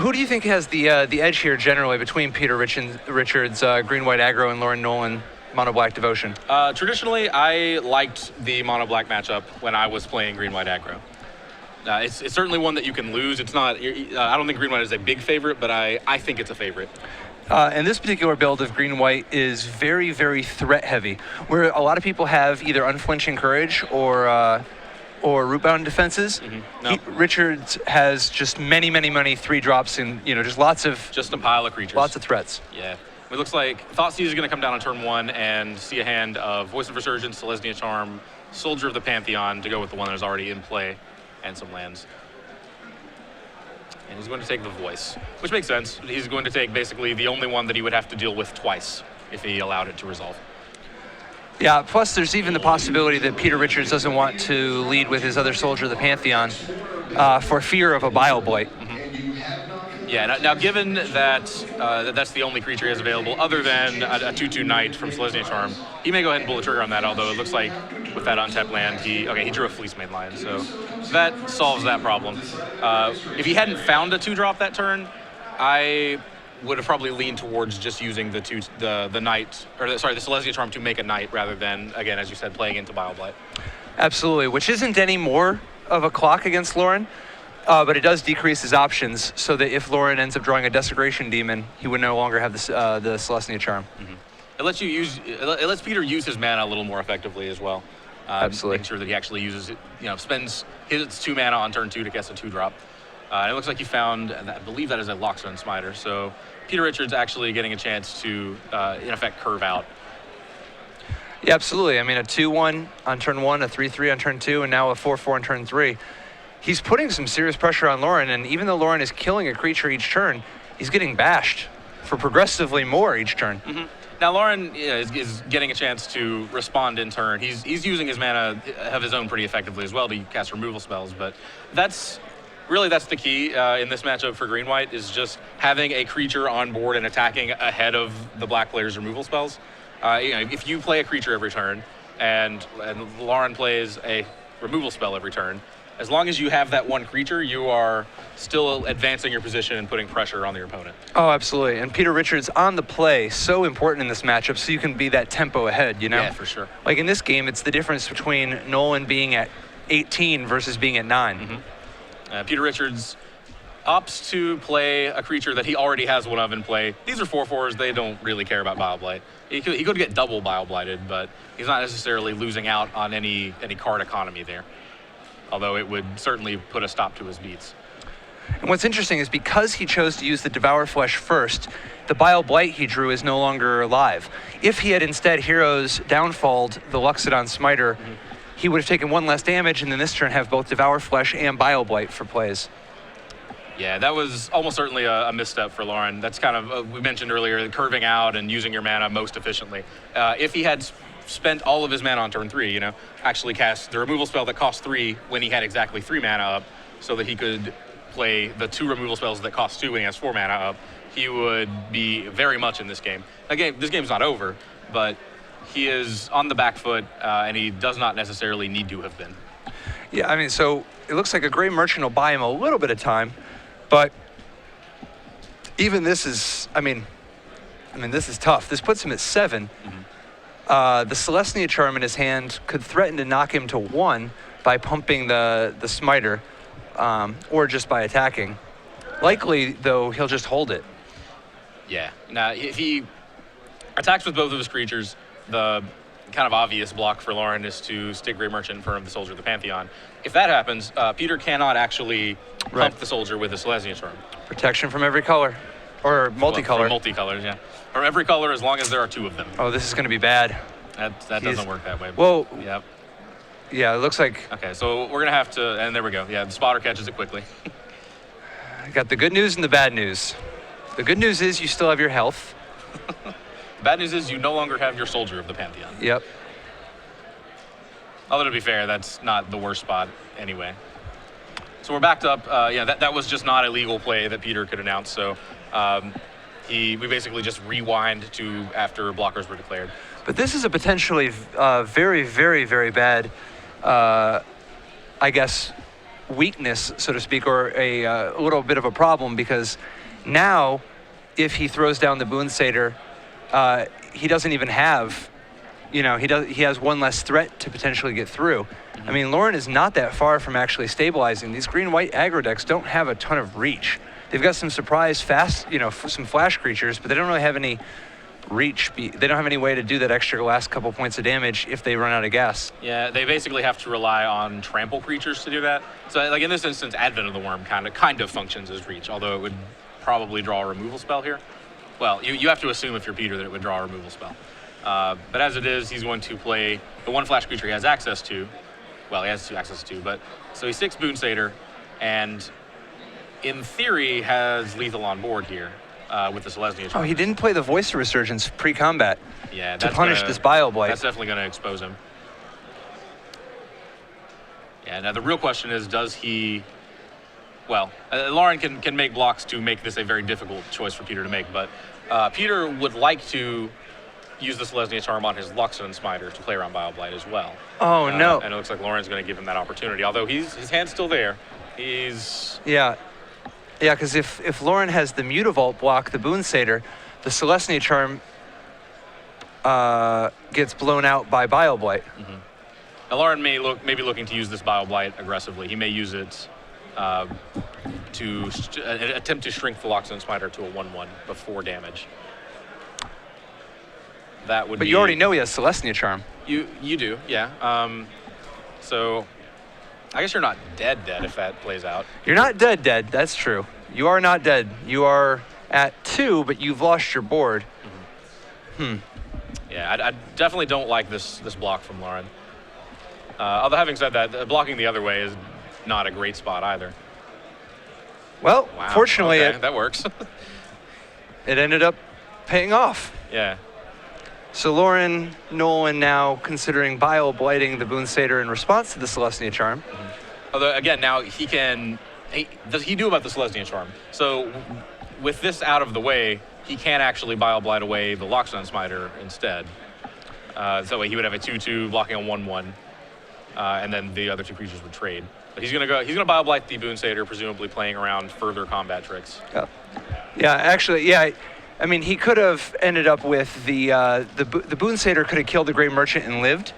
Who do you think has the edge here generally between Peter Richards, green-white aggro, and Lauren Nolen, mono-black devotion? Traditionally, I liked the mono-black matchup when I was playing green-white aggro. It's certainly one that you can lose. It's not. I don't think green-white is a big favorite, but I think it's a favorite. And this particular build of green-white is very, very threat-heavy, where a lot of people have either unflinching courage or root-bound defenses. No. Richards has just many 3-drops and just lots of a pile of creatures. Lots of threats. Yeah. It looks like Thoughtseize is going to come down on turn 1 and see a hand of Voice of Resurgence, Selesnya Charm, Soldier of the Pantheon to go with the one that is already in play, and some lands. And he's going to take the Voice, which makes sense. He's going to take basically the only one that he would have to deal with twice if he allowed it to resolve. Yeah, plus there's even the possibility that Peter Richards doesn't want to lead with his other Soldier of the Pantheon for fear of a Bile Blight. Yeah, now given that that's the only creature he has available other than a 2/2 Knight from Selesnya Charm, he may go ahead and pull the trigger on that, although it looks like with that untapped land, he drew a Fleecemane Lion, so that solves that problem. If he hadn't found a 2-drop that turn, I would have probably leaned towards just using the Selesnya Charm to make a Knight rather than, again, as you said, playing into Bile Blight. Absolutely, which isn't any more of a clock against Lauren. But it does decrease his options so that if Lauren ends up drawing a Desecration Demon, he would no longer have the Selesnya Charm. It lets Peter use his mana a little more effectively as well. Absolutely. Making sure that he actually uses it, spends his 2 mana on turn 2 to cast a 2-drop. It looks like he found, I believe that is a Lockstone Smiter. So Peter Richards actually getting a chance to, in effect, curve out. Yeah, absolutely. I mean, a 2/1 on turn 1, a 3/3 on turn 2, and now a 4/4 on turn 3. He's putting some serious pressure on Lauren, and even though Lauren is killing a creature each turn, he's getting bashed for progressively more each turn. Now Lauren is getting a chance to respond in turn. He's using his mana of his own pretty effectively as well to cast removal spells, but that's the key in this matchup for green-white, is just having a creature on board and attacking ahead of the black player's removal spells. If you play a creature every turn and Lauren plays a removal spell every turn, as long as you have that one creature, you are still advancing your position and putting pressure on your opponent. Oh, absolutely. And Peter Richards on the play, so important in this matchup, so you can be that tempo ahead, Yeah, for sure. Like in this game, it's the difference between Nolen being at 18 versus being at 9. Peter Richards opts to play a creature that he already has one of in play. These are 4/4s. They don't really care about Bile Blight. He could get double Bile Blighted, but he's not necessarily losing out on any card economy there. Although it would certainly put a stop to his beats. And what's interesting is because he chose to use the Devour Flesh first, the Bile Blight he drew is no longer alive. If he had instead Heroes Downfalled the Luxodon Smiter, he would have taken 1 less damage, and then this turn have both Devour Flesh and Bile Blight for plays. Yeah, that was almost certainly a misstep for Lauren. That's kind of, we mentioned earlier, curving out and using your mana most efficiently. If he had spent all of his mana on turn 3, actually cast the removal spell that cost 3 when he had exactly 3 mana up, so that he could play the 2 removal spells that cost 2 when he has 4 mana up, he would be very much in this game. Again, this game's not over, but he is on the back foot, and he does not necessarily need to have been. Yeah, I mean, so it looks like a Gray Merchant will buy him a little bit of time, but even this is, I mean, this is tough. This puts him at 7. The Selesnya Charm in his hand could threaten to knock him to 1 by pumping the Smiter, or just by attacking. Likely, though, he'll just hold it. Yeah. Now, if he attacks with both of his creatures, the kind of obvious block for Lauren is to stick Gray Merchant in front of the Soldier of the Pantheon. If that happens, Peter cannot actually pump the Soldier with a Selesnya Charm. Protection from every color, or multicolor. Well, from multicolors, yeah. Or every color as long as there are 2 of them. Oh, this is going to be bad. That doesn't work that way. Well, yep. Yeah, it looks like... Okay, so we're going to have to... And there we go. Yeah, the spotter catches it quickly. I got the good news and the bad news. The good news is you still have your health. The bad news is you no longer have your Soldier of the Pantheon. Yep. Although, to be fair, that's not the worst spot anyway. So we're backed up. Yeah, that was just not a legal play that Peter could announce. So we basically just rewind to after blockers were declared. But this is a potentially very, very, very bad, I guess, weakness, so to speak, or a little bit of a problem, because now if he throws down the Boon Satyr, he doesn't even have, he has one less threat to potentially get through. I mean, Nolen is not that far from actually stabilizing. These green-white aggro decks don't have a ton of reach. They've got some surprise fast, some flash creatures, but they don't really have any reach. They don't have any way to do that extra last couple points of damage if they run out of gas. Yeah, they basically have to rely on trample creatures to do that. So, like in this instance, Advent of the Worm kind of functions as reach, although it would probably draw a removal spell here. Well, you have to assume if you're Peter that it would draw a removal spell. But as it is, he's going to play the one flash creature he has access to. Well, he has access to, but so he 6 Boon Satyr, and in theory has lethal on board here with the Selesnya Charm. Oh, he didn't play the Voice of Resurgence pre-combat to punish this Bile Blight. That's definitely going to expose him. Yeah, now the real question is, does he... Well, Nolen can make blocks to make this a very difficult choice for Peter to make, but Peter would like to use the Selesnya Charm on his Luxon Smiter to play around Bile Blight as well. Oh, no. And it looks like Nolen's going to give him that opportunity, although his hand's still there. He's... Yeah, because if Nolen has the Mutavault block the Boon Satyr, the Selesnya Charm gets blown out by Bile Blight. Mm-hmm. Now, Nolen may be looking to use this Bile Blight aggressively. He may use it to attempt to shrink the Luxon Smiter to a 1/1 before damage. That would But you already know he has Selesnya Charm. You do, yeah. So I guess you're not dead if that plays out. You're not dead, that's true. You are not dead. You are at 2, but you've lost your board. Yeah, I definitely don't like this block from Nolen. Although having said that, blocking the other way is not a great spot either. Well, Wow, fortunately, okay, that works. it ended up paying off. Yeah. So Nolen now considering Bile Blighting the Boon Satyr in response to the Selesnya Charm. Although, again, now does he do about the Selesnya Charm? So with this out of the way, he can actually Bile Blight away the Luxon Smiter instead. So that way he would have a 2/2 blocking a 1/1, and then the other 2 creatures would trade. But he's gonna Bile Blight the Boon Satyr, presumably playing around further combat tricks. Yeah, actually, yeah. I mean, he could have ended up with the Boon Satyr could have killed the Grey Merchant and lived,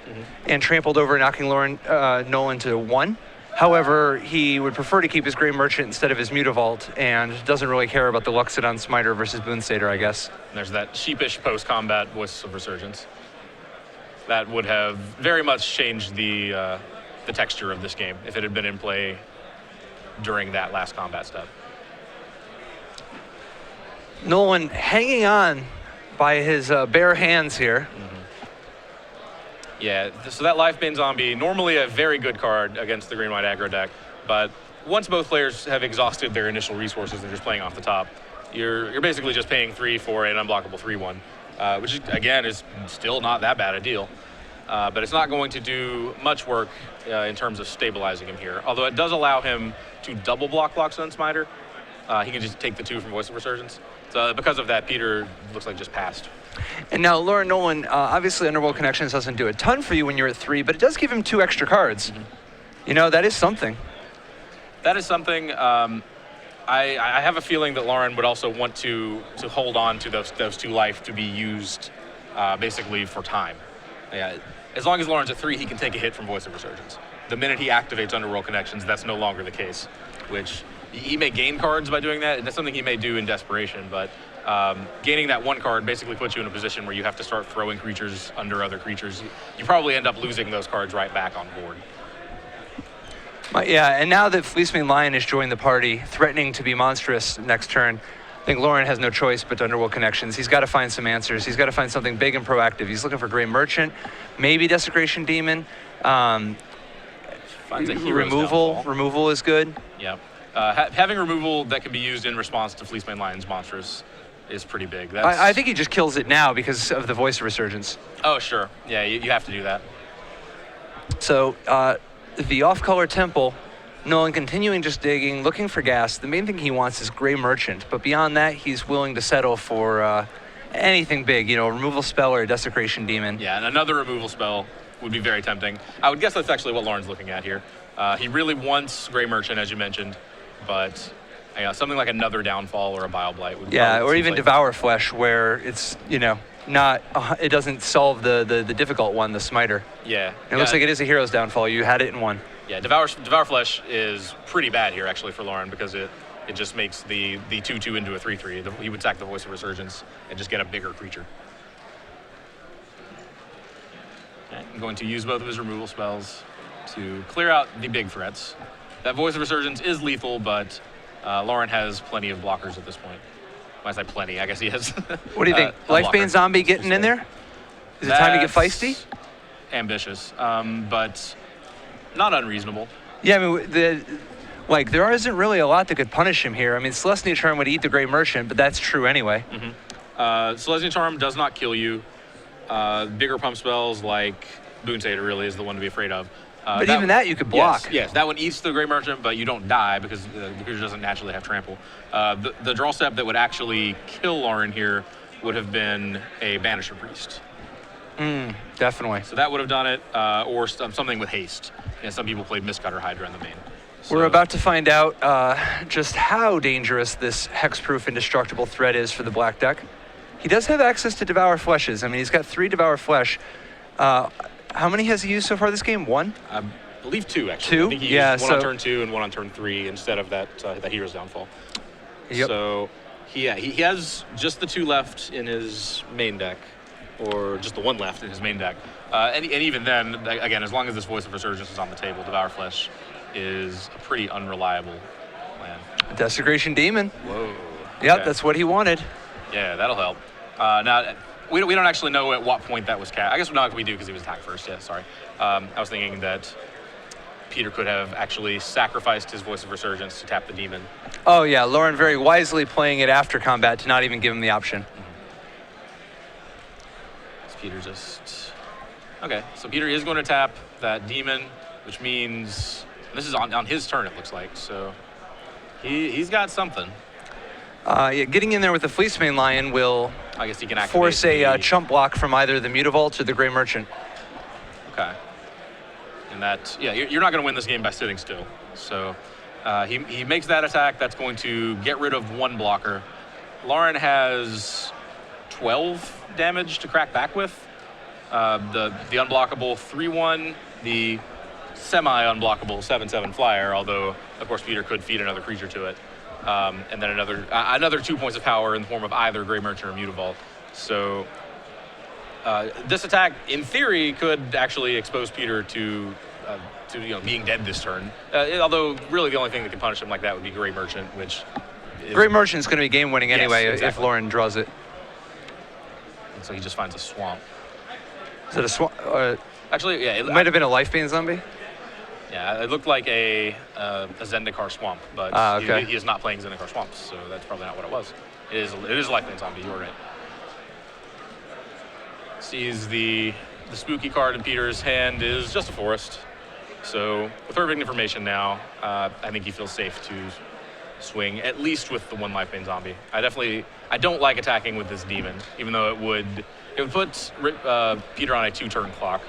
and trampled over, knocking Nolen to 1. However, he would prefer to keep his Grey Merchant instead of his Mutavault, and doesn't really care about the Luxodon Smiter versus Boon Satyr, I guess. And there's that sheepish post-combat Voice of Resurgence. That would have very much changed the texture of this game if it had been in play during that last combat step. Nolen hanging on by his bare hands here. Yeah, so that Lifebane Zombie, normally a very good card against the green-white aggro deck, but once both players have exhausted their initial resources, they're just playing off the top. You're basically just paying 3 for an unblockable 3/1, which again is still not that bad a deal. But it's not going to do much work in terms of stabilizing him here. Although it does allow him to double block Luxon Smiter. He can just take the 2 from Voice of Resurgence. So because of that, Peter looks like just passed. And now Nolen, obviously Underworld Connections doesn't do a ton for you when you're at 3, but it does give him 2 extra cards. That is something. That is something. I have a feeling that Nolen would also want to hold on to those 2 life to be used basically for time. Yeah, as long as Nolen's at 3, he can take a hit from Voice of Resurgence. The minute he activates Underworld Connections, that's no longer the case, which he may gain cards by doing that, and that's something he may do in desperation, but gaining that 1 card basically puts you in a position where you have to start throwing creatures under other creatures. You probably end up losing those cards right back on board. Yeah, and now that Fleecemane Lion has joined the party, threatening to be monstrous next turn, I think Nolen has no choice but to Underworld Connections. He's got to find some answers. He's got to find something big and proactive. He's looking for Grey Merchant, maybe Desecration Demon. Finds a Hero's Downfall. Removal is good. Yep. Having removal that can be used in response to Fleecemane Lion's Monstrous is pretty big. I think he just kills it now because of the Voice of Resurgence. Oh, sure. Yeah, you have to do that. So the off-color Temple, Nolen continuing just digging, looking for gas. The main thing he wants is Grey Merchant, but beyond that, he's willing to settle for anything big, removal spell or a Desecration Demon. Yeah, and another removal spell would be very tempting. I would guess that's actually what Nolen's looking at here. He really wants Gray Merchant, as you mentioned, but something like another Downfall or a Bile Blight would or even Devour Flesh, where it's, not, it doesn't solve the difficult one, the Smiter. Yeah. It looks like it is a Hero's Downfall. You had it in one. Yeah, Devour Flesh is pretty bad here, actually, for Nolen, because it just makes the 2/2 into a 3/3. He would sack the Voice of Resurgence and just get a bigger creature. Okay, I'm going to use both of his removal spells to clear out the big threats. That Voice of Resurgence is lethal, but Nolen has plenty of blockers at this point. When I say plenty, I guess he has. What do you think? Lifebane Zombie getting in there? Is it time to get feisty? Ambitious, but not unreasonable. Yeah, I mean, there isn't really a lot that could punish him here. I mean, Celestia Charm would eat the Gray Merchant, but that's true anyway. Celestia Charm does not kill you. Bigger pump spells like Boon Satyr really is the one to be afraid of. But even that you could block. Yes, that one eats the Gray Merchant, but you don't die because the creature doesn't naturally have trample. The draw step that would actually kill Nolen here would have been a Banisher Priest. Definitely. So that would have done it, or something with haste. Some people played Mistcutter Hydra in the main. So, we're about to find out just how dangerous this hexproof indestructible threat is for the black deck. He does have access to Devour Fleshes. I mean, he's got 3 Devour Flesh. How many has he used so far this game? 1? I believe 2, actually. 2? I think he used one on turn 2 and one on turn 3 instead of that Hero's Downfall. Yep. So, he has just the 2 left in his main deck, or just the 1 left in his main deck. And even then, again, as long as this Voice of Resurgence is on the table, Devour Flesh is a pretty unreliable plan. Desecration Demon. Whoa. Yep, okay. That's what he wanted. Yeah, that'll help. Now, we don't actually know at what point that was cast. I guess not we do because he was attacked first. Yeah, sorry. I was thinking that Peter could have actually sacrificed his Voice of Resurgence to tap the demon. Oh, yeah. Nolen very wisely playing it after combat to not even give him the option. Peter just... Okay, so Peter is going to tap that demon, which means... This is on his turn, it looks like, so... He's got something. Getting in there with the Fleecemane Lion will I guess he can activate force a chump block from either the Mutavault or the Gray Merchant. Okay. And that... Yeah, you're not going to win this game by sitting still. So he makes that attack. That's going to get rid of 1 blocker. Nolen has 12 damage to crack back with. The unblockable 3/1, the semi-unblockable 7/7 flyer, although of course Peter could feed another creature to it, and then another 2 points of power in the form of either Gray Merchant or Mutavault. So this attack, in theory, could actually expose Peter to being dead this turn. Although really the only thing that can punish him like that would be Gray Merchant, which Gray Merchant's going to be game winning anyway. Yes, exactly. If Nolen draws it. And so he just finds a swamp. Is it a swamp? Actually, yeah. It might have been a Lifebane Zombie. Yeah, it looked like a Zendikar Swamp, but okay. he is not playing Zendikar Swamps, so that's probably not what it was. It is a Lifebane Zombie, you're right. Sees the spooky card in Peter's hand is just a forest. So with perfect information now, I think he feels safe to swing, at least with the 1 Lifebane Zombie. I don't like attacking with this demon, even though it would put Peter on a 2-turn clock.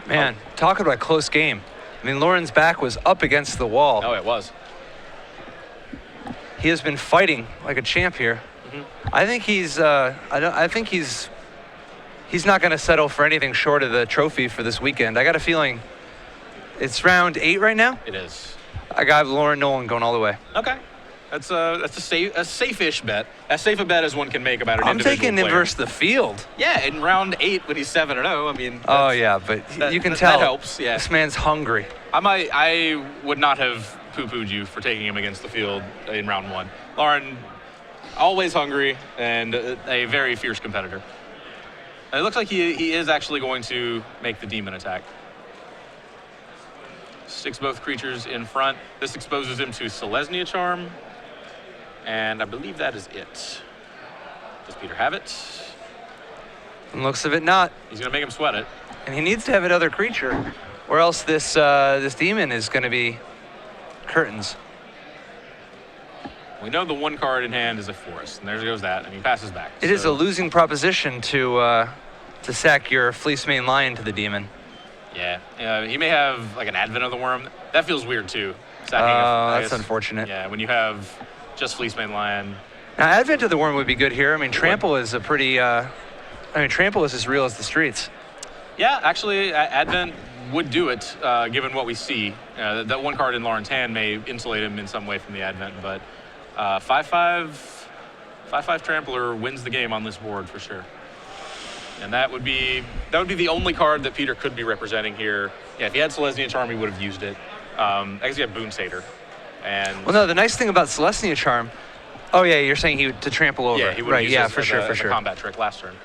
Man, talk about a close game. I mean, Nolen's back was up against the wall. Oh, it was. He has been fighting like a champ here. I think he's not going to settle for anything short of the trophy for this weekend. I got a feeling it's round 8 right now. It is. I got Nolen going all the way. Okay. That's a safe-ish bet. As safe a bet as one can make about an I'm individual taking him player. versus the field. Yeah, in round 8 when he's 7-0. I mean. Oh yeah, but you can tell. That helps. Yeah. This man's hungry. I would not have poo-pooed you for taking him against the field in round 1. Nolen, always hungry and a very fierce competitor. And it looks like he is actually going to make the demon attack. Sticks both creatures in front. This exposes him to Celestia Charm. And I believe that is it. Does Peter have it? From looks of it, not. He's going to make him sweat it. And he needs to have another creature, or else this demon is going to be curtains. We know the 1 card in hand is a forest, and there goes that, and he passes back. It is a losing proposition to sack your Fleecemane Lion to the demon. Yeah, he may have like an Advent of the Worm. That feels weird too. That's unfortunate. Yeah, when you have just Fleecemane Lion. Now, Advent of the Worm would be good here. I mean, Trample is a pretty. Trample is as real as the streets. Yeah, actually, Advent would do it, given what we see. That one card in Lauren's hand may insulate him in some way from the Advent, but 5/5 Trampler wins the game on this board for sure. And that would be the only card that Peter could be representing here. Yeah, if he had Selesnya Charm, he would have used it. I guess he had Boon Satyr. And well, no, the nice thing about Selesnya Charm. Oh yeah, you're saying to trample over. Yeah, he would have used for sure. a combat trick last turn.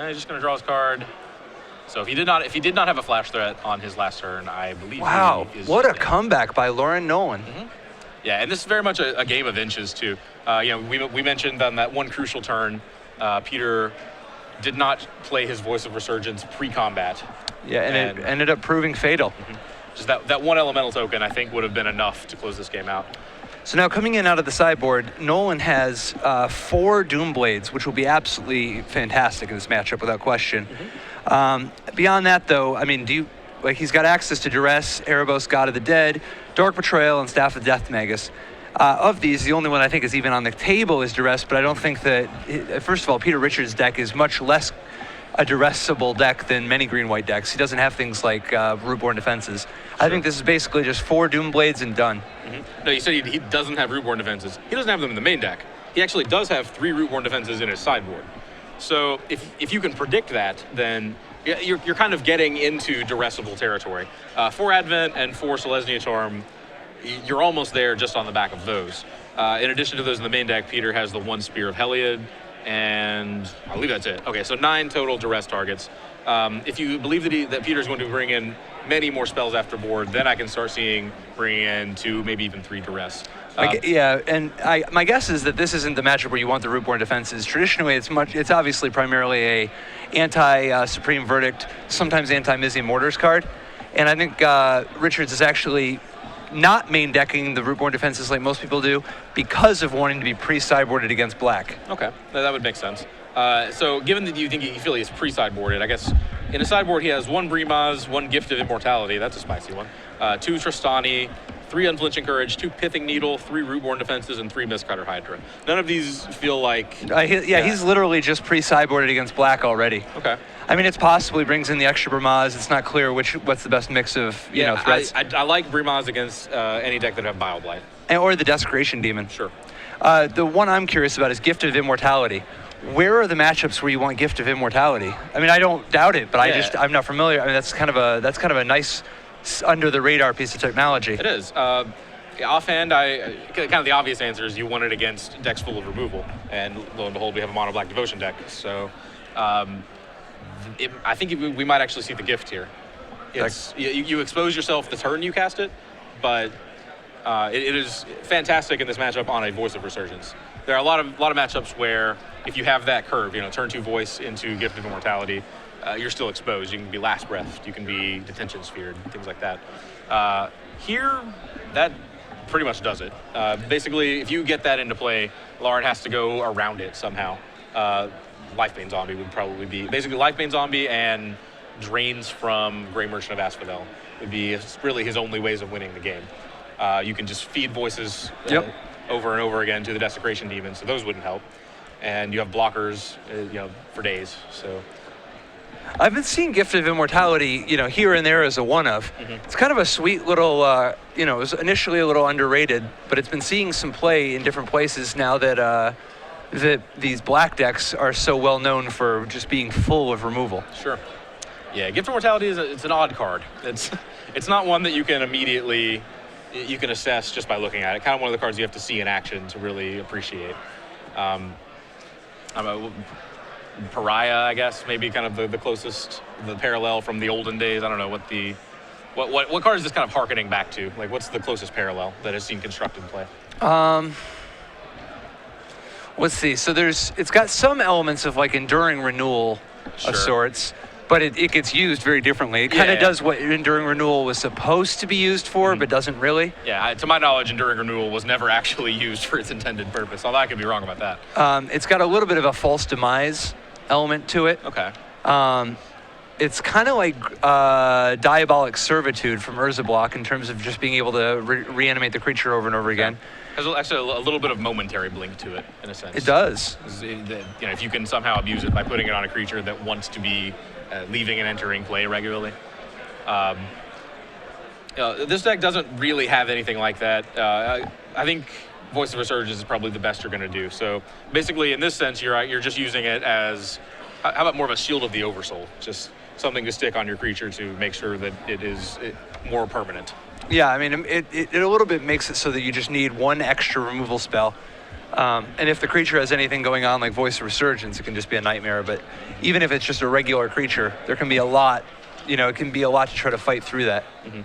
He's just going to draw his card. So if he did not have a flash threat on his last turn, I believe. Wow, he is what a dead. comeback by Lauren Nolen. Mm-hmm. Yeah, and this is very much a game of inches too. We mentioned on that one crucial turn, Peter did not play his Voice of Resurgence pre-combat. Yeah, and it ended up proving fatal. Mm-hmm. Just that one elemental token, I think, would have been enough to close this game out. So now coming in out of the sideboard, Nolen has 4 Doomblades, which will be absolutely fantastic in this matchup without question. Mm-hmm. Beyond that, though, I mean, he's got access to Duress, Erebos, God of the Dead, Dark Betrayal, and Staff of Death Magus. Of these, the only one I think is even on the table is Duress, but I don't think that, first of all, Peter Richards' deck is much less a Duress-able deck than many green-white decks. He doesn't have things like Rootborn Defenses. Sure. I think this is basically just 4 Doomblades and done. Mm-hmm. No, you said he doesn't have Rootborn Defenses. He doesn't have them in the main deck. He actually does have 3 Rootborn Defenses in his sideboard. So if you can predict that, then you're kind of getting into Duress-able territory. 4 Advent and 4 Selesnya Charm, you're almost there just on the back of those. In addition to those in the main deck, Peter has the 1 Spear of Heliod, and I believe that's it. Okay, so 9 total Duress targets. If you believe that Peter's going to bring in many more spells after board, then I can start seeing bringing in 2, maybe even 3 Duress. My guess is that this isn't the matchup where you want the Rootborn Defenses. Traditionally, it's obviously primarily a anti-Supreme Verdict, sometimes anti-Mizium Mortars card, and I think Richards is actually not main decking the Rootborn Defenses like most people do because of wanting to be pre-sideboarded against black. Okay, that would make sense. So given that you feel he's pre-sideboarded, I guess in a sideboard he has 1 Brimaz, 1 Gift of Immortality, that's a spicy one, 2 Tristani, 3 Unflinching Courage, 2 Pithing Needle, 3 Rootborn Defenses, and 3 Mistcutter Hydra. None of these feel like... he's literally just pre-sideboarded against black already. Okay. I mean, it's possible he brings in the extra Brimaz. It's not clear what's the best mix of threats. I like Brimaz against any deck that have Bioblight. Or the Desecration Demon. Sure. The one I'm curious about is Gift of Immortality. Where are the matchups where you want Gift of Immortality? I mean, I don't doubt it, but I'm not familiar. I mean, that's kind of a nice under the radar piece of technology. It is. Offhand, kind of the obvious answer is you want it against decks full of removal, and lo and behold, we have a mono black Devotion deck. So, I think we might actually see the gift here. You expose yourself the turn you cast it, but it is fantastic in this matchup on a Voice of Resurgence. There are a lot of matchups where if you have that curve, turn 2 Voice into Gift of Immortality, you're still exposed. You can be Last Breath, you can be Detention Sphered, things like that. Here, that pretty much does it. Basically, if you get that into play, Lauren has to go around it somehow. Lifebane Zombie would probably be basically Lifebane Zombie, and drains from Grey Merchant of Asphodel would be really his only ways of winning the game. You can just feed voices over and over again to the Desecration Demon, so those wouldn't help. And you have blockers, for days. So I've been seeing Gift of Immortality, here and there as a one-of. Mm-hmm. It's kind of a sweet little, it was initially a little underrated, but it's been seeing some play in different places now that these black decks are so well known for just being full of removal. Sure. Yeah, Gift of Immortality it's an odd card. It's not one that you can immediately assess just by looking at it. Kind of one of the cards you have to see in action to really appreciate. Pariah, I guess, maybe kind of the closest, the parallel from the olden days. I don't know what card is this kind of harkening back to? Like, what's the closest parallel that has seen constructed play? Let's see. So it's got some elements of like Enduring Renewal of sorts, but it gets used very differently. It kind of does what Enduring Renewal was supposed to be used for, but doesn't really. Yeah, to my knowledge, Enduring Renewal was never actually used for its intended purpose, although I could be wrong about that. It's got a little bit of a False Demise element to it. Okay. it's kind of like Diabolic Servitude from Urza Block in terms of just being able to reanimate the creature over and over again. Has actually a little bit of momentary blink to it, in a sense. It does. If you can somehow abuse it by putting it on a creature that wants to be leaving and entering play regularly. This deck doesn't really have anything like that. I think Voice of Resurgence is probably the best you're going to do. So basically, in this sense, you're just using it as, how about more of a Shield of the Oversoul? Just something to stick on your creature to make sure that it is more permanent. Yeah, I mean, it a little bit makes it so that you just need one extra removal spell. And if the creature has anything going on like Voice of Resurgence, it can just be a nightmare. But even if it's just a regular creature, there can be a lot, it can be a lot to try to fight through that. Mm-hmm.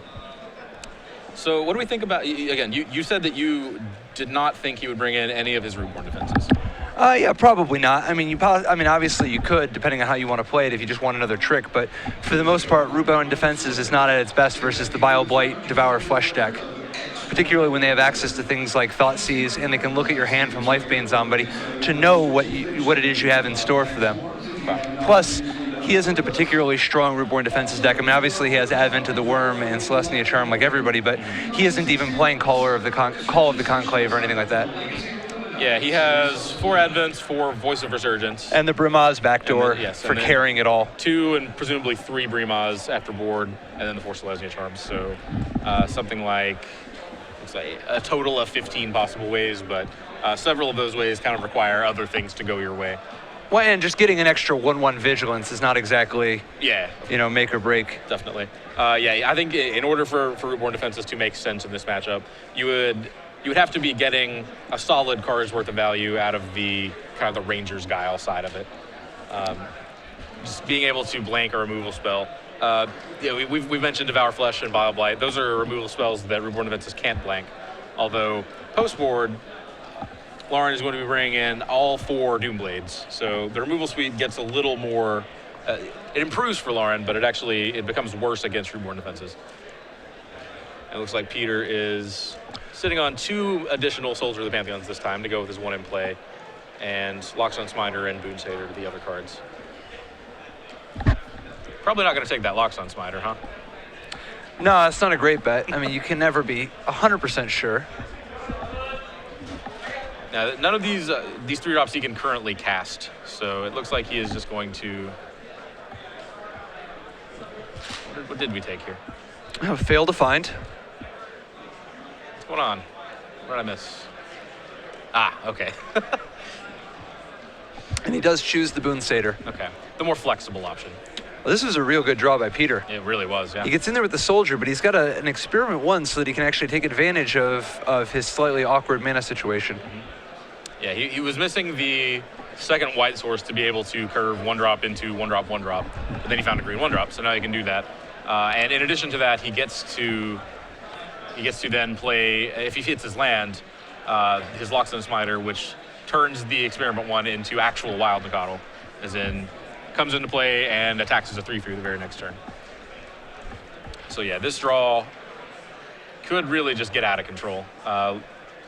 So what do we think about, again, you said that you did not think he would bring in any of his Rootborn defenses. Yeah, probably not. I mean, obviously you could, depending on how you want to play it, if you just want another trick. But for the most part, Rootborn defenses is not at its best versus the Bile-Blight Devour Flesh deck, particularly when they have access to things like Thoughtseize, and they can look at your hand from Lifebane Somebody to know what it is you have in store for them. Plus, he isn't a particularly strong Rootborn defenses deck. I mean, obviously he has Advent of the Worm and Celestia Charm like everybody, but he isn't even playing Call of the Conclave or anything like that. Yeah, he has 4 Advents, 4 Voice of Resurgence. And the Brimaz backdoor for carrying it all. 2 and presumably 3 Brimaz after board, and then the 4 Celestia Charms. So something like, looks like a total of 15 possible ways, but several of those ways kind of require other things to go your way. Well, and just getting an extra 1/1 Vigilance is not exactly, make or break. Definitely. I think in order for Rootborn defenses to make sense in this matchup, you would have to be getting a solid card's worth of value out of the kind of the Ranger's Guile side of it. Just being able to blank a removal spell. We've mentioned Devour Flesh and Bile-Blight. Those are removal spells that Rootborn defenses can't blank. Although post-board, Lauren is going to be bringing in all 4 Doomblades. So the removal speed gets a little more, it improves for Lauren, but it becomes worse against Rootborn defenses. It looks like Peter is sitting on 2 additional Soldier of the Pantheons this time to go with his 1 in play, and Lockstone Smiter and Boon Satyr to the other cards. Probably not going to take that Lockstone Smiter, huh? No, it's not a great bet. I mean, you can never be 100% sure. Now, none of these 3-drops he can currently cast, so it looks like he is just going to... What did we take here? Fail to find. What's going on? What did I miss? Okay. And he does choose the Boon Satyr. Okay. The more flexible option. Well, this was a real good draw by Peter. It really was, yeah. He gets in there with the Soldier, but he's got an Experiment 1 so that he can actually take advantage of his slightly awkward mana situation. Mm-hmm. Yeah, he was missing the second white source to be able to curve 1-drop into 1-drop, 1-drop, but then he found a green 1-drop, so now he can do that. And in addition to that, he gets to then play, if he hits his land, his Lockstone Smiter, which turns the Experiment 1 into actual Wild Nacatl, as in comes into play and attacks as a 3/3 the very next turn. So yeah, this draw could really just get out of control.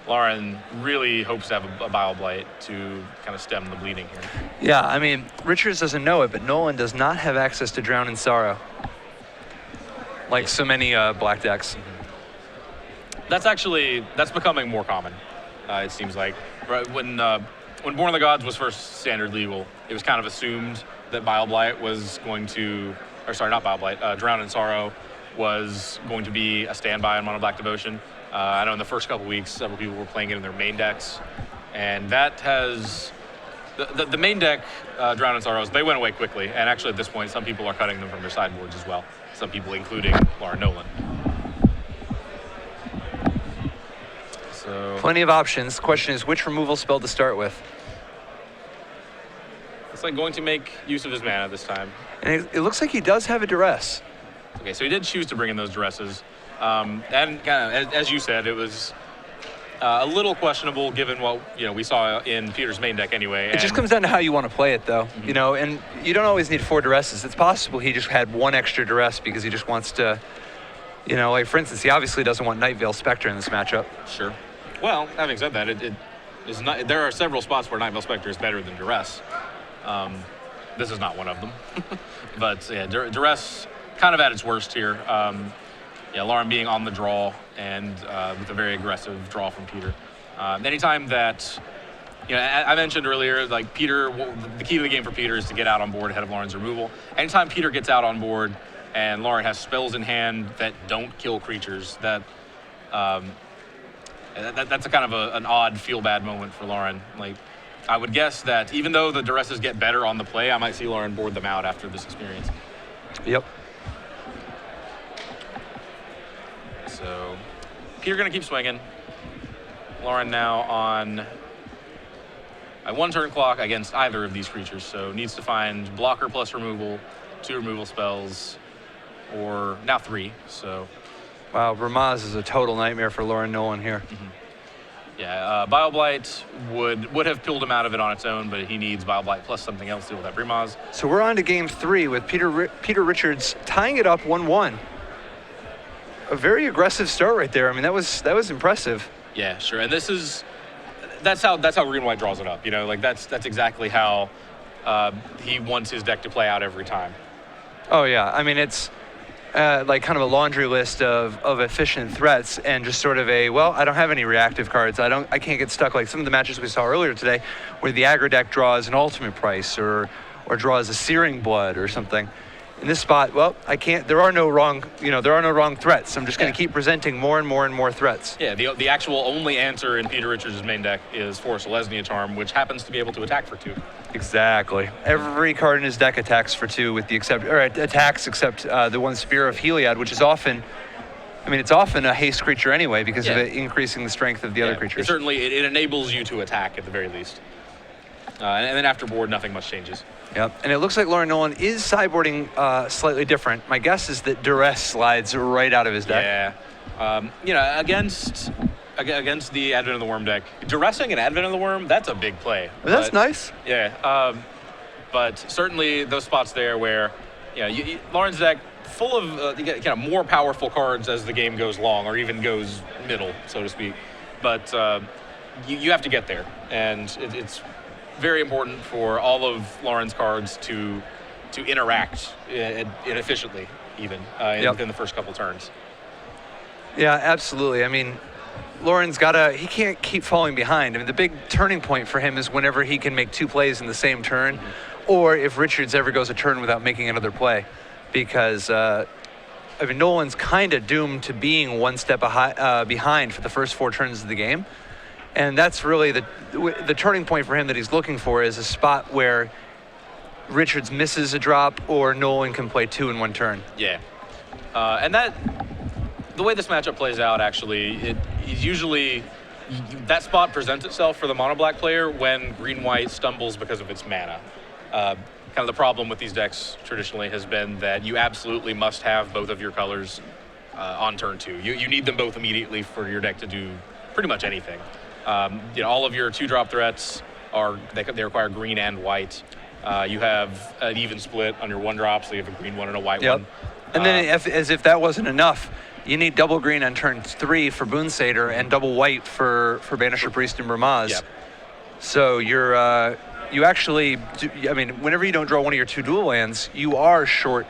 Lauren really hopes to have a Bile-Blight to kind of stem the bleeding here. Yeah, I mean, Richards doesn't know it, but Nolen does not have access to Drown in Sorrow, like so many black decks. Mm-hmm. That's becoming more common, it seems like. Right, when Born of the Gods was first standard legal, it was kind of assumed that Bile-Blight was going to, or sorry, not Bile-Blight, Drown in Sorrow was going to be a standby in Mono Black Devotion. I know in the first couple weeks, several people were playing it in their main decks, and that has the main deck, Drown in Sorrows, they went away quickly, and actually at this point, some people are cutting them from their sideboards as well. Some people, including Lauren Nolen. So plenty of options. The question is, which removal spell to start with? It's like going to make use of his mana this time. And it looks like he does have a Duress. Okay, so he did choose to bring in those Duresses. And kind of, as you said, it was a little questionable given what we saw in Peter's main deck anyway. It just comes down to how you want to play it, though. Mm-hmm. And you don't always need 4 Duresses. It's possible he just had 1 extra Duress because he just wants to, like for instance, he obviously doesn't want Nightveil Spectre in this matchup. Sure. Well, having said that, it is not. There are several spots where Nightveil Spectre is better than Duress. This is not one of them. But yeah, duress kind of at its worst here. Yeah, Lauren being on the draw and with a very aggressive draw from Peter. Anytime that, I mentioned earlier, like Peter, the key to the game for Peter is to get out on board ahead of Lauren's removal. Anytime Peter gets out on board and Lauren has spells in hand that don't kill creatures, that's a kind of an odd feel-bad moment for Lauren. Like, I would guess that even though the duresses get better on the play, I might see Lauren board them out after this experience. Yep. So Peter going to keep swinging. Lauren now on a 1 turn clock against either of these creatures, so needs to find blocker plus removal, 2 removal spells, or now 3. So Wow, Ramaz is a total nightmare for Lauren Nolen here. yeah, Bioblight would have pulled him out of it on its own, but he needs Bioblight plus something else to deal with that Ramaz. So we're on to game 3 with Peter Richards tying it up 1-1. A very aggressive start right there. I mean, that was impressive. Yeah, sure. And that's how Green White draws it up. Like that's exactly how he wants his deck to play out every time. Oh yeah, I mean it's like kind of a laundry list of efficient threats and just sort of I don't have any reactive cards. I can't get stuck like some of the matches we saw earlier today, where the aggro deck draws an ultimate price or draws a searing blood or something. In this spot, well, I can't. There are no wrong threats. I'm just going to keep presenting more and more and more threats. Yeah, the actual only answer in Peter Richards' main deck is Force Lesnia Charm, which happens to be able to attack for 2. Exactly. Every card in his deck attacks for 2, with the attacks except the one Spear of Heliod, which is often a haste creature anyway because of it increasing the strength of the other creatures. It enables you to attack at the very least. And then after board, nothing much changes. Yep, and it looks like Lauren Nolen is sideboarding slightly different. My guess is that Duress slides right out of his deck. Yeah, against the Advent of the Worm deck, Duressing an Advent of the Worm, that's a big play. That's nice. Yeah, but certainly those spots there where, Lauren's deck full of you get kind of more powerful cards as the game goes long or even goes middle, so to speak. But you have to get there, and it's very important for all of Lauren's cards to interact efficiently, even within the first couple turns. Yeah, absolutely. I mean, Lauren's he can't keep falling behind. I mean, the big turning point for him is whenever he can make 2 plays in the same turn, or if Richards ever goes a turn without making another play, because Nolen's kind of doomed to being 1 step behind for the first 4 turns of the game. And that's really the turning point for him that he's looking for, is a spot where Richards misses a drop or Nolen can play 2 in 1 turn. Yeah. And the way this matchup plays out, actually, it usually that spot presents itself for the mono-black player when green-white stumbles because of its mana. Kind of the problem with these decks traditionally has been that you absolutely must have both of your colors on turn 2. You need them both immediately for your deck to do pretty much anything. All of your 2-drop threats they require green and white. You have an even split on your 1-drop, so you have a green one and a white one. And then as if that wasn't enough, you need double green on turn 3 for Boon Satyr and double white for Banisher Priest and Ramaz. Yep. So you actually, whenever you don't draw one of your 2 dual lands, you are short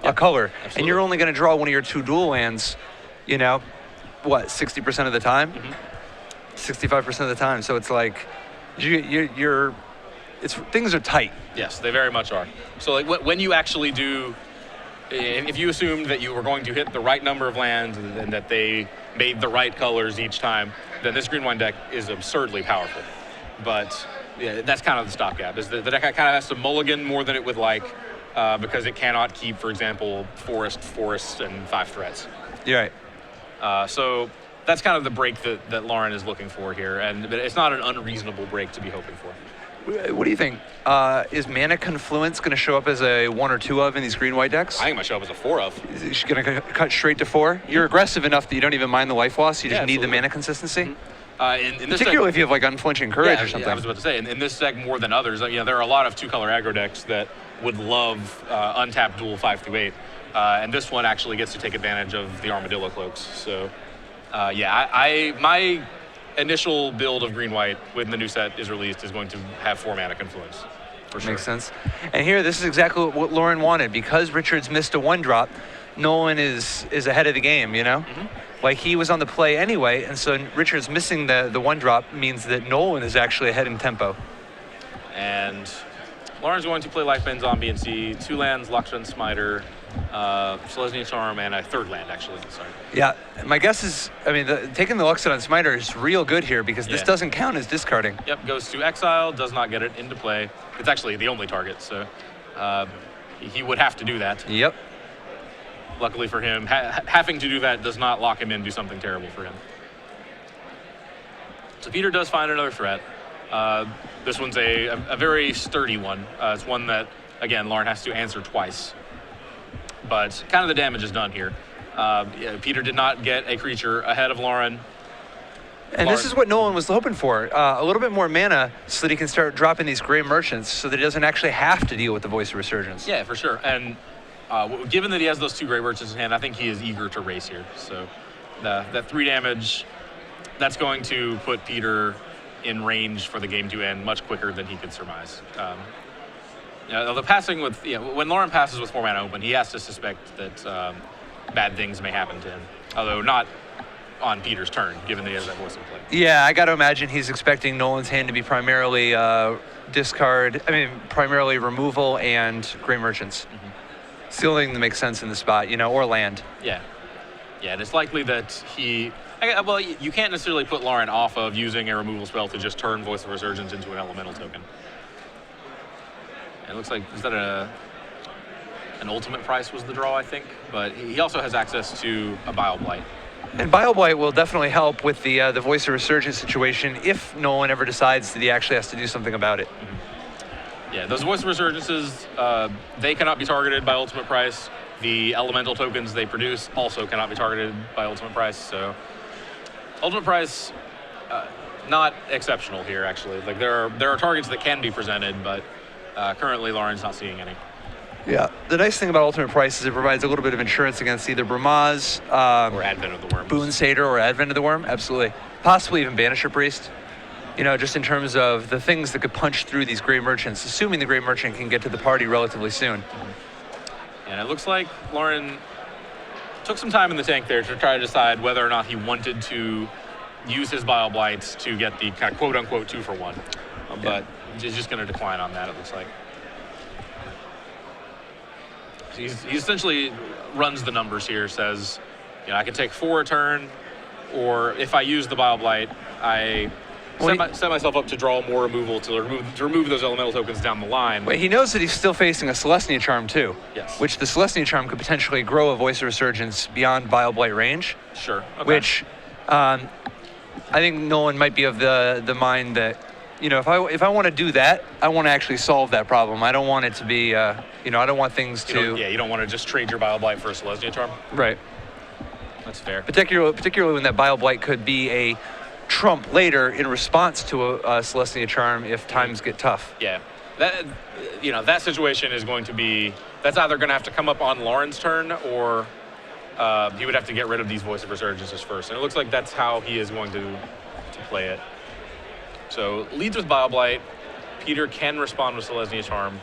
a color. Absolutely. And you're only going to draw one of your 2 dual lands, 60% of the time? 65% of the time. So it's like things are tight. Yes, they very much are. So like when you actually do, if you assumed that you were going to hit the right number of lands and that they made the right colors each time, then this green-white deck is absurdly powerful. But that's kind of the stopgap. Is the deck kind of has to mulligan more than it would like because it cannot keep, for example, forests, and 5 threats. You're right. So that's kind of the break that Lauren is looking for here, and it's not an unreasonable break to be hoping for. What do you think? Is Mana Confluence going to show up as a 1 or 2 of in these green-white decks? I think it might show up as a 4 of. Is she going to cut straight to 4? You're aggressive enough that you don't even mind the life loss. You just need the mana consistency. In this Particularly deck, if you have like Unflinching Courage or something. I was about to say, in this deck more than others, there are a lot of 2-color aggro decks that would love untapped dual 5-8, and this one actually gets to take advantage of the Armadillo Cloaks. So, my initial build of green-white when the new set is released is going to have 4 Mana Confluence. For sure. Makes sense. And here, this is exactly what Lauren wanted. Because Richards missed a 1-drop, Nolen is ahead of the game, you know? Like, he was on the play anyway, and so Richards missing the 1-drop means that Nolen is actually ahead in tempo. And Lauren's going to play Lifebane, Zombie, and see 2 lands, Luxran, Smiter, Selesnya Charm, and a 3rd land, actually. Sorry. Yeah, my guess is, I mean, taking the Luxran on Smiter is real good here because this doesn't count as discarding. Yep, goes to exile, does not get it into play. It's actually the only target, so he would have to do that. Yep. Luckily for him, having to do that does not lock him in, do something terrible for him. So Peter does find another threat. This one's a very sturdy one. It's one that, again, Lauren has to answer twice. But kind of the damage is done here. Peter did not get a creature ahead of Lauren. And this is what Nolen was hoping for. A little bit more mana so that he can start dropping these Gray Merchants so that he doesn't actually have to deal with the Voice of Resurgence. Yeah, for sure. And given that he has those 2 Gray Merchants in hand, I think he is eager to race here. So that 3 damage, that's going to put Peter in range for the game to end much quicker than he could surmise. The passing with, when Lauren passes with 4 mana open, he has to suspect that bad things may happen to him. Although not on Peter's turn, given that he has that Voice in play. Yeah, I got to imagine he's expecting Nolen's hand to be primarily primarily removal and Gray Merchants. It's the only thing that makes sense in the spot, or land. Yeah, and it's likely that you can't necessarily put Lauren off of using a removal spell to just turn Voice of Resurgence into an elemental token. And it looks like, is that an ultimate price was the draw, I think? But he also has access to a Bile Blight. And Bile Blight will definitely help with the Voice of Resurgence situation if Nolen ever decides that he actually has to do something about it. Yeah, those Voice of Resurgences, they cannot be targeted by ultimate price. The elemental tokens they produce also cannot be targeted by ultimate price. So ultimate price, not exceptional here, actually. Like there are targets that can be presented, but currently Lauren's not seeing any. Yeah, the nice thing about ultimate price is it provides a little bit of insurance against either Bramaz, or Advent of the Worm. Boon Satyr, or Advent of the Worm, absolutely. Possibly even Banisher Priest. Just in terms of the things that could punch through these Gray Merchants, assuming the Gray Merchant can get to the party relatively soon. And it looks like Lauren took some time in the tank there to try to decide whether or not he wanted to use his Bile Blights to get the kind of quote-unquote 2-for-1. But he's just going to decline on that, it looks like. He essentially runs the numbers here, says, I can take 4 a turn, or if I use the Bile Blight, I set myself up to draw more removal to remove those elemental tokens down the line. Wait, he knows that he's still facing a Selesnya Charm too. Yes. Which the Selesnya Charm could potentially grow a Voice of Resurgence beyond Bile Blight range. Sure. Okay. Which I think Nolen might be of the mind that, if I want to do that, I want to actually solve that problem. I don't want it to be, I don't want things to... You don't want to just trade your Bile Blight for a Selesnya Charm? Right. That's fair. Particularly when that Bile Blight could be a trump later in response to a Selesnya Charm if times get tough. Yeah. That situation is going to be... That's either going to have to come up on Lauren's turn, or he would have to get rid of these Voice of Resurgences first. And it looks like that's how he is going to play it. So leads with Bile Blight. Peter can respond with Selesnya Charm.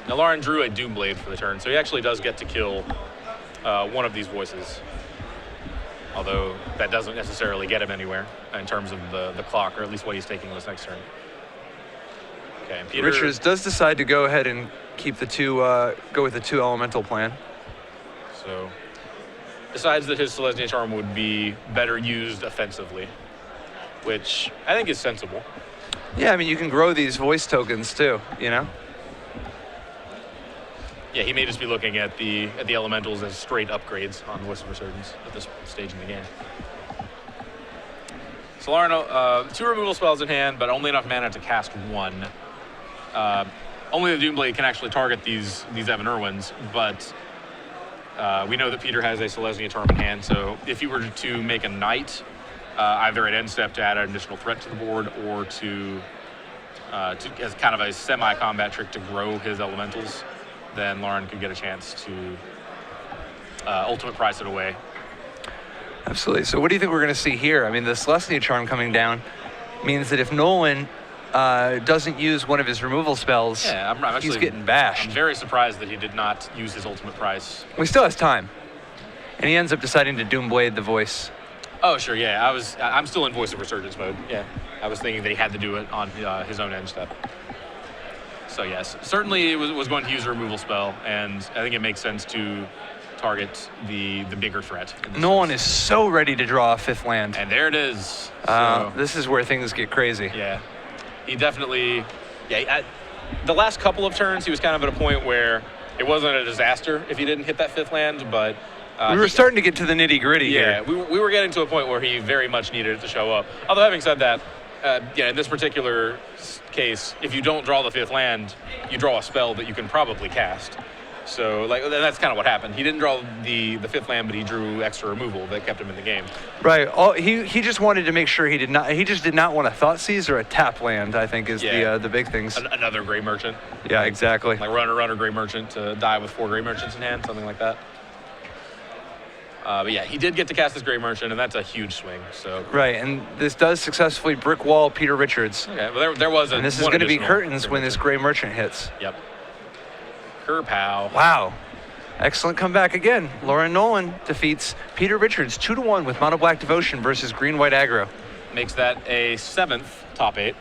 Now Lauren drew a Doomblade for the turn, so he actually does get to kill one of these voices. Although that doesn't necessarily get him anywhere in terms of the clock, or at least what he's taking this next turn. Okay, Peter... Richards does decide to go ahead and keep go with the 2 elemental plan. So decides that his Selesnya Charm would be better used offensively, which I think is sensible. Yeah, I mean, you can grow these voice tokens too, Yeah, he may just be looking at the elementals as straight upgrades on Voice of Resurgence at this stage in the game. So Lauren, 2 removal spells in hand, but only enough mana to cast 1. Only the Doomblade can actually target these Evan Irwins, but we know that Peter has a Selesnya Charm in hand, so if he were to make a Knight, either at end step to add an additional threat to the board, or to as kind of a semi-combat trick to grow his elementals, then Lauren could get a chance to ultimate price it away. Absolutely. So what do you think we're going to see here? I mean, the Selesnya Charm coming down means that if Nolen doesn't use one of his removal spells, Yeah, I'm actually, he's getting bashed. I'm very surprised that he did not use his ultimate price. He still has time. And he ends up deciding to Doomblade the voice. Oh, sure, yeah. I'm still in Voice of Resurgence mode. Yeah. I was thinking that he had to do it on his own end step. So, yes, certainly it was going to use a removal spell, and I think it makes sense to target the bigger threat. Nolen is so ready to draw a 5th land. And there it is. This is where things get crazy. Yeah. He definitely, the last couple of turns, he was kind of at a point where it wasn't a disaster if he didn't hit that 5th land, but we were starting to get to the nitty gritty here. Yeah, we were getting to a point where he very much needed it to show up. Although having said that, in this particular case, if you don't draw the 5th land, you draw a spell that you can probably cast. So that's kind of what happened. He didn't draw the 5th land, but he drew extra removal that kept him in the game. Right. He just wanted to make sure he did not. He just did not want a Thoughtseize or a tap land, I think, is the big things. Another Gray Merchant. Yeah, exactly. Like runner Gray Merchant to die with 4 Gray Merchants in hand, something like that. But yeah, he did get to cast his Gray Merchant, and that's a huge swing. So right, and this does successfully brick wall Peter Richards. Okay, well there was a. And this is going to be curtains when this Gray Merchant hits. Yep. Kerpow. Wow. Excellent comeback again. Lauren Nolen defeats Peter Richards 2-1 with Mono Black Devotion versus Green White Aggro. Makes that a 7th top 8.